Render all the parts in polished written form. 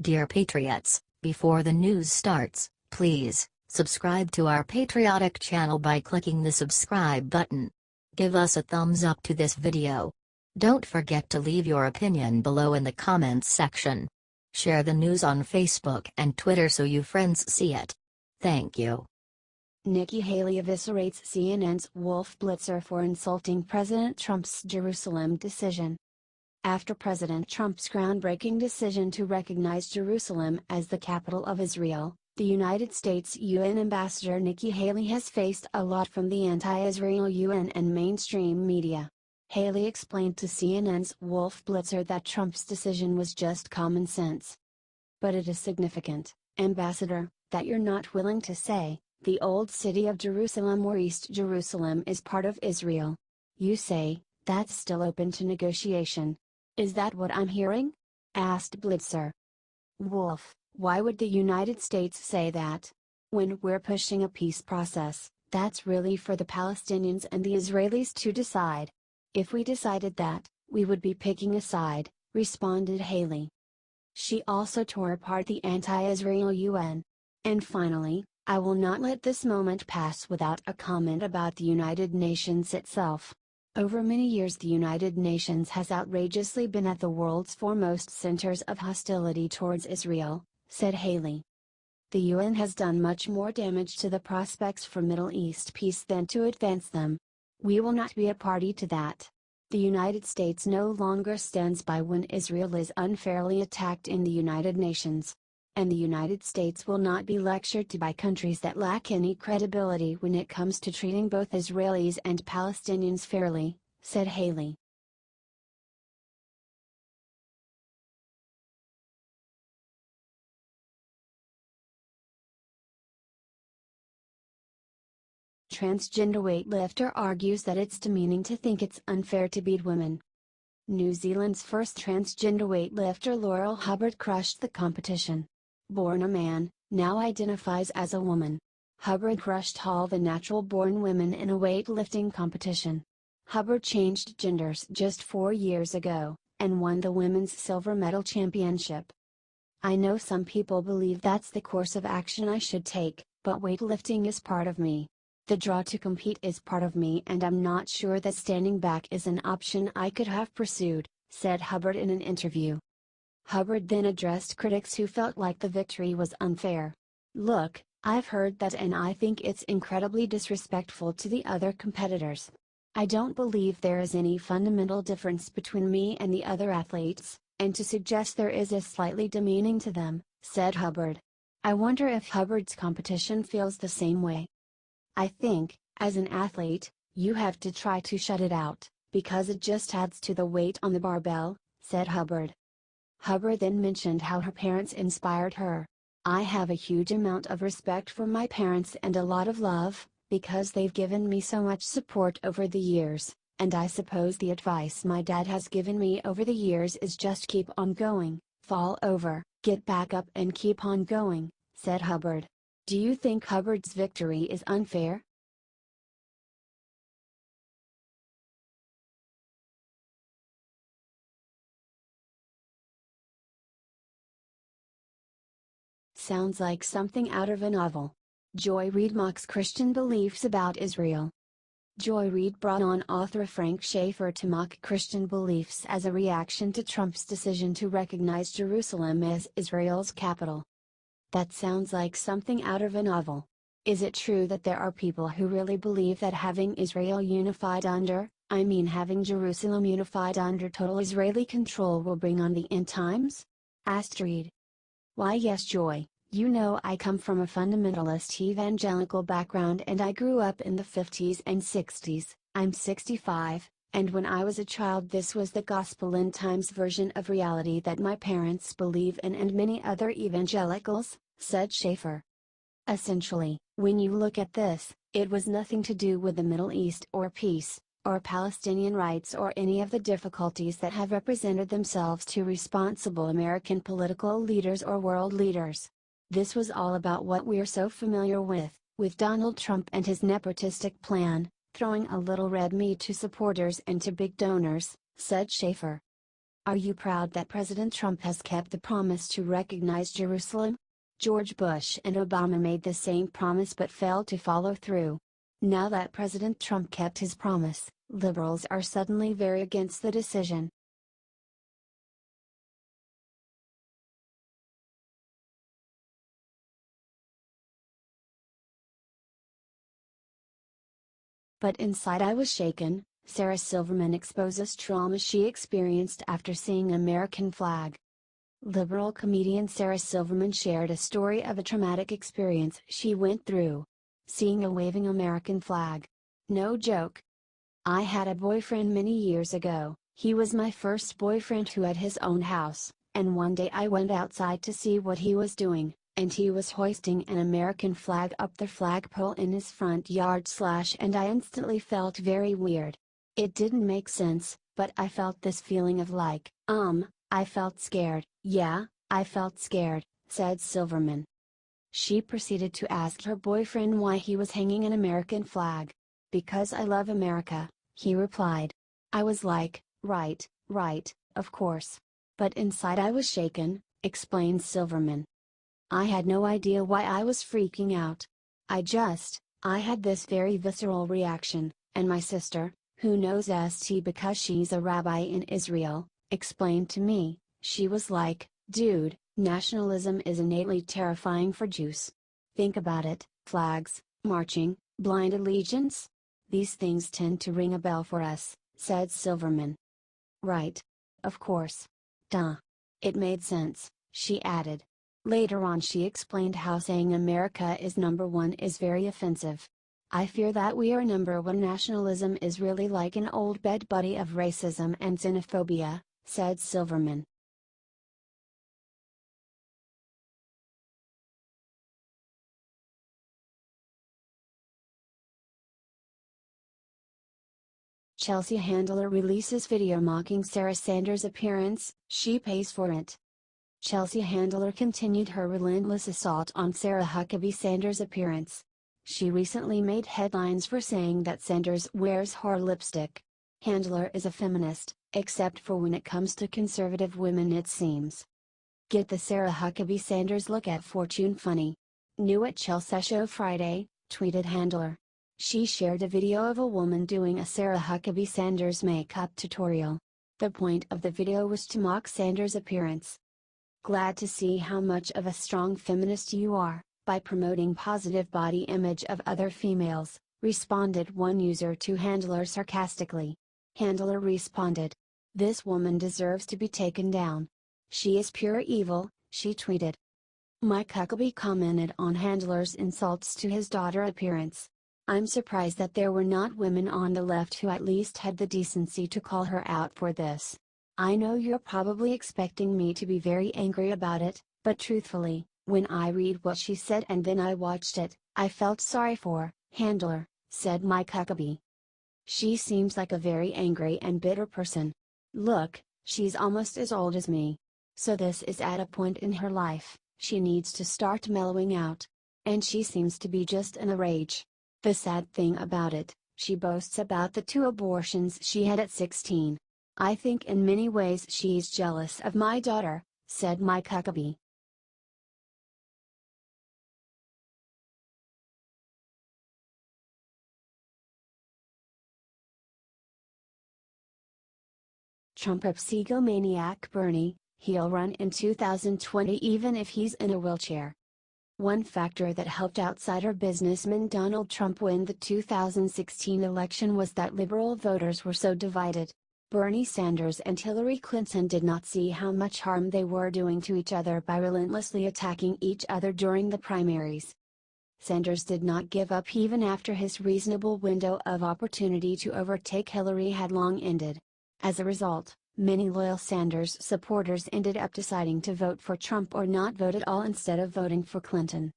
Dear Patriots, before the news starts, please subscribe to our patriotic channel by clicking the subscribe button. Give us a thumbs up to this video. Don't forget to leave your opinion below in the comments section. Share the news on Facebook and Twitter so your friends see it. Thank you. Nikki Haley eviscerates CNN's Wolf Blitzer for insulting President Trump's Jerusalem decision. After President Trump's groundbreaking decision to recognize Jerusalem as the capital of Israel, the United States UN Ambassador Nikki Haley has faced a lot from the anti-Israel UN and mainstream media. Haley explained to CNN's Wolf Blitzer that Trump's decision was just common sense. But it is significant, Ambassador, that you're not willing to say, the old city of Jerusalem or East Jerusalem is part of Israel. You say, that's still open to negotiation. Is that what I'm hearing? Asked Blitzer. Wolf, why would the United States say that? When we're pushing a peace process, that's really for the Palestinians and the Israelis to decide. If we decided that, we would be picking a side, responded Haley. She also tore apart the anti-Israel UN. And finally, I will not let this moment pass without a comment about the United Nations itself. Over many years the United Nations has outrageously been at the world's foremost centers of hostility towards Israel, said Haley. The UN has done much more damage to the prospects for Middle East peace than to advance them. We will not be a party to that. The United States no longer stands by when Israel is unfairly attacked in the United Nations. And the United States will not be lectured to by countries that lack any credibility when it comes to treating both Israelis and Palestinians fairly, said Haley. Transgender weightlifter argues that it's demeaning to think it's unfair to beat women. New Zealand's first transgender weightlifter Laurel Hubbard crushed the competition. Born a man, now identifies as a woman. Hubbard crushed all the natural-born women in a weightlifting competition. Hubbard changed genders just 4 years ago, and won the women's silver medal championship. I know some people believe that's the course of action I should take, but weightlifting is part of me. The draw to compete is part of me and I'm not sure that standing back is an option I could have pursued, said Hubbard in an interview. Hubbard then addressed critics who felt like the victory was unfair. Look, I've heard that and I think it's incredibly disrespectful to the other competitors. I don't believe there is any fundamental difference between me and the other athletes, and to suggest there is slightly demeaning to them, said Hubbard. I wonder if Hubbard's competition feels the same way. I think, as an athlete, you have to try to shut it out, because it just adds to the weight on the barbell, said Hubbard. Hubbard then mentioned how her parents inspired her. I have a huge amount of respect for my parents and a lot of love, because they've given me so much support over the years, and I suppose the advice my dad has given me over the years is just keep on going, fall over, get back up and keep on going, said Hubbard. Do you think Hubbard's victory is unfair? Sounds like something out of a novel. Joy Reid mocks Christian beliefs about Israel. Joy Reid brought on author Frank Schaeffer to mock Christian beliefs as a reaction to Trump's decision to recognize Jerusalem as Israel's capital. That sounds like something out of a novel. Is it true that there are people who really believe that having Israel unified having Jerusalem unified under total Israeli control will bring on the end times? Asked Reid. Why yes Joy. You know I come from a fundamentalist evangelical background and I grew up in the 50s and 60s, I'm 65, and when I was a child this was the gospel end times version of reality that my parents believe in and many other evangelicals, said Schaeffer. Essentially, when you look at this, it was nothing to do with the Middle East or peace, or Palestinian rights or any of the difficulties that have represented themselves to responsible American political leaders or world leaders. This was all about what we're so familiar with Donald Trump and his nepotistic plan, throwing a little red meat to supporters and to big donors, said Schaeffer. Are you proud that President Trump has kept the promise to recognize Jerusalem? George Bush and Obama made the same promise but failed to follow through. Now that President Trump kept his promise, liberals are suddenly very against the decision. But inside I was shaken, Sarah Silverman exposes trauma she experienced after seeing American flag. Liberal comedian Sarah Silverman shared a story of a traumatic experience she went through. Seeing a waving American flag. No joke. I had a boyfriend many years ago. He was my first boyfriend who had his own house, and one day I went outside to see what he was doing, and he was hoisting an American flag up the flagpole in his front yard and I instantly felt very weird. It didn't make sense, but I felt this feeling of like, I felt scared. Yeah, I felt scared, said Silverman. She proceeded to ask her boyfriend why he was hanging an American flag. Because I love America, he replied. I was like, right, of course. But inside I was shaken, explained Silverman. I had no idea why I was freaking out. I had this very visceral reaction, and my sister, who knows ST because she's a rabbi in Israel, explained to me, she was like, dude, nationalism is innately terrifying for Jews. Think about it, flags, marching, blind allegiance? These things tend to ring a bell for us, said Silverman. Right. Of course. Duh. It made sense, she added. Later on she explained how saying America is number one is very offensive. I fear that we are number one. Nationalism is really like an old bed buddy of racism and xenophobia, said Silverman. Chelsea Handler releases video mocking Sarah Sanders' appearance, she pays for it. Chelsea Handler continued her relentless assault on Sarah Huckabee Sanders' appearance. She recently made headlines for saying that Sanders wears whore lipstick. Handler is a feminist, except for when it comes to conservative women it seems. Get the Sarah Huckabee Sanders look at Fortune funny. New at Chelsea Show Friday, tweeted Handler. She shared a video of a woman doing a Sarah Huckabee Sanders makeup tutorial. The point of the video was to mock Sanders' appearance. Glad to see how much of a strong feminist you are, by promoting positive body image of other females, responded one user to Handler sarcastically. Handler responded. This woman deserves to be taken down. She is pure evil, she tweeted. Mike Huckabee commented on Handler's insults to his daughter appearance. I'm surprised that there were not women on the left who at least had the decency to call her out for this. I know you're probably expecting me to be very angry about it, but truthfully, when I read what she said and then I watched it, I felt sorry for Handler, said Mike Huckabee. She seems like a very angry and bitter person. Look, she's almost as old as me. So this is at a point in her life, she needs to start mellowing out. And she seems to be just in a rage. The sad thing about it, she boasts about the 2 abortions she had at 16. I think in many ways she's jealous of my daughter, said Mike Huckabee. Trump egomaniac Bernie, he'll run in 2020 even if he's in a wheelchair. One factor that helped outsider businessman Donald Trump win the 2016 election was that liberal voters were so divided. Bernie Sanders and Hillary Clinton did not see how much harm they were doing to each other by relentlessly attacking each other during the primaries. Sanders did not give up even after his reasonable window of opportunity to overtake Hillary had long ended. As a result, many loyal Sanders supporters ended up deciding to vote for Trump or not vote at all instead of voting for Clinton.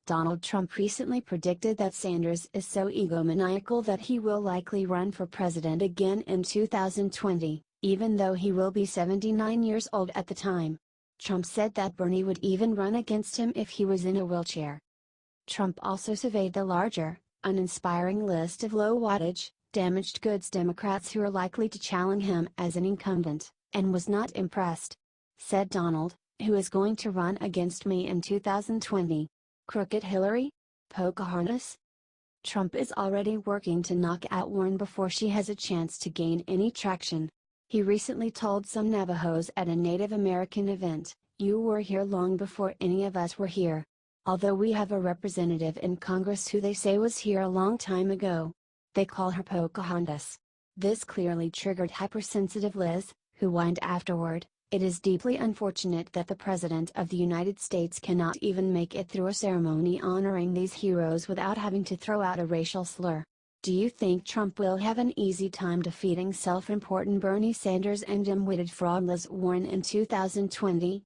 Donald Trump recently predicted that Sanders is so egomaniacal that he will likely run for president again in 2020, even though he will be 79 years old at the time. Trump said that Bernie would even run against him if he was in a wheelchair. Trump also surveyed the larger, uninspiring list of low-wattage, damaged goods Democrats who are likely to challenge him as an incumbent. and was not impressed. Said Donald, who is going to run against me in 2020? Crooked Hillary? Pocahontas? Trump is already working to knock out Warren before she has a chance to gain any traction. He recently told some Navajos at a Native American event, "You were here long before any of us were here. Although we have a representative in Congress who they say was here a long time ago. They call her Pocahontas." This clearly triggered hypersensitive Liz, who whined afterward, "It is deeply unfortunate that the President of the United States cannot even make it through a ceremony honoring these heroes without having to throw out a racial slur." Do you think Trump will have an easy time defeating self-important Bernie Sanders and dim-witted fraud Liz Warren in 2020?